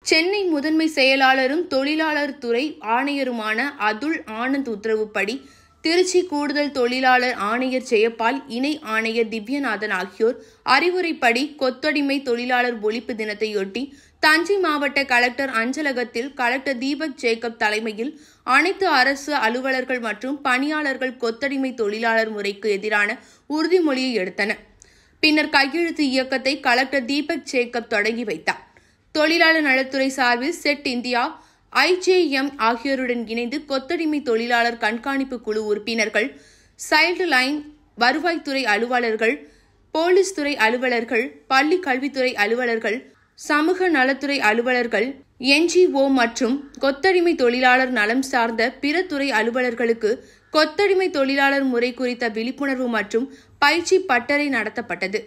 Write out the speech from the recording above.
சென்னை முதன்மை செயலாளரும் தொழிலாளர் துறை ஆணையருமான அதுல் ஆனந்த் உத்தரவுப்படி திருச்சி கூடுதல் தொழிலாளர் ஆணையர் ஜெயபால், இணை ஆணையர் திவ்யநாதன் ஆகியோர் அறிவுரைப்படி கொத்தடிமை தொழிலாளர் ஒழிப்பு தினத்தையொட்டி தஞ்சை மாவட்ட கலெக்டர் அஞ்சலகத்தில் கலெக்டர் தீபக் ஜேக்கப் தலைமையில் அனைத்து அரசு அலுவலர்கள் மற்றும் பணியாளர்கள் கொத்தடிமை தொழிலாளர் முறைக்கு எதிரான உறுதிமொழியை எடுத்தனர். பின்னர் கையெழுத்து இயக்கத்தை கலெக்டர் தீபக் ஜேக்கப் தொடங்கி வைத்தார். தொழிலாளர் நலத்துறை சார்பில் செட் இந்தியா, IJM ஆகியோருடன் இணைந்து கொத்தடிமை தொழிலாளர் கண்காணிப்பு குழு உறுப்பினர்கள், சைல்டு லைன், வருவாய்த்துறை அலுவலர்கள், போலீஸ் துறை அலுவலர்கள், பள்ளி கல்வித்துறை அலுவலர்கள், சமூக நலத்துறை அலுவலர்கள், NGO மற்றும் கொத்தடிமை தொழிலாளர் நலம் சார்ந்த பிற துறை அலுவலர்களுக்கு கொத்தடிமை தொழிலாளர் முறை குறித்த விழிப்புணர்வு மற்றும் பயிற்சி பட்டறை நடத்தப்பட்டது.